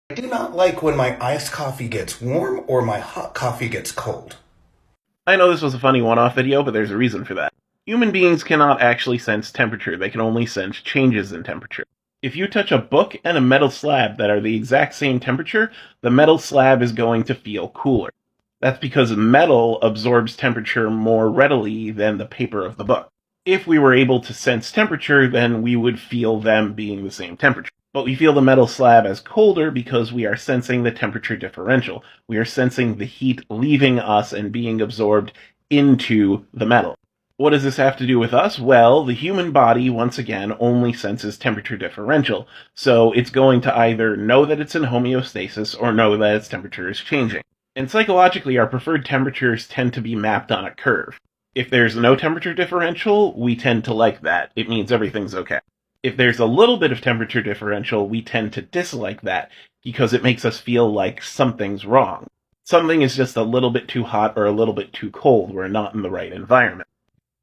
I do not like when my iced coffee gets warm or my hot coffee gets cold. I know this was a funny one-off video, but there's a reason for that. Human beings cannot actually sense temperature, they can only sense changes in temperature. If you touch a book and a metal slab that are the exact same temperature, the metal slab is going to feel cooler. That's because metal absorbs temperature more readily than the paper of the book. If we were able to sense temperature, then we would feel them being the same temperature. But we feel the metal slab as colder because we are sensing the temperature differential. We are sensing the heat leaving us and being absorbed into the metal. What does this have to do with us? Well, the human body, once again, only senses temperature differential. So it's going to either know that it's in homeostasis or know that its temperature is changing. And psychologically, our preferred temperatures tend to be mapped on a curve. If there's no temperature differential, we tend to like that. It means everything's okay. If there's a little bit of temperature differential, we tend to dislike that because it makes us feel like something's wrong. Something is just a little bit too hot or a little bit too cold. We're not in the right environment.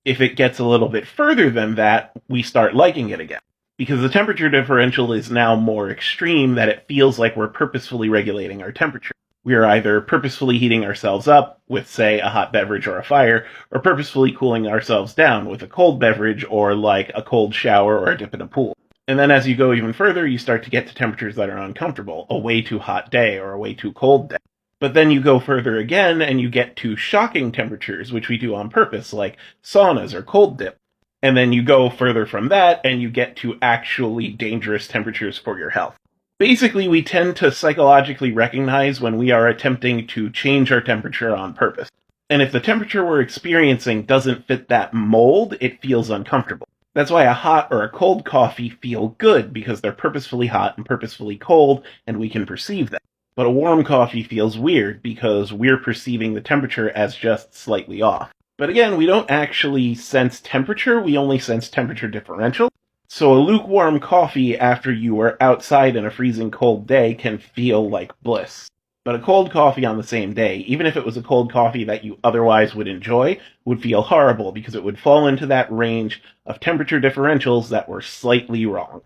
If it gets a little bit further than that, we start liking it again. Because the temperature differential is now more extreme that it feels like we're purposefully regulating our temperature. We are either purposefully heating ourselves up with, say, a hot beverage or a fire, or purposefully cooling ourselves down with a cold beverage or like a cold shower or a dip in a pool. And then as you go even further, you start to get to temperatures that are uncomfortable, a way too hot day or a way too cold day. But then you go further again and you get to shocking temperatures, which we do on purpose, like saunas or cold dip. And then you go further from that and you get to actually dangerous temperatures for your health. Basically, we tend to psychologically recognize when we are attempting to change our temperature on purpose. And if the temperature we're experiencing doesn't fit that mold, it feels uncomfortable. That's why a hot or a cold coffee feel good, because they're purposefully hot and purposefully cold, and we can perceive them. But a warm coffee feels weird, because we're perceiving the temperature as just slightly off. But again, we don't actually sense temperature, we only sense temperature differential. So a lukewarm coffee after you are outside in a freezing cold day can feel like bliss. But a cold coffee on the same day, even if it was a cold coffee that you otherwise would enjoy, would feel horrible because it would fall into that range of temperature differentials that were slightly wrong.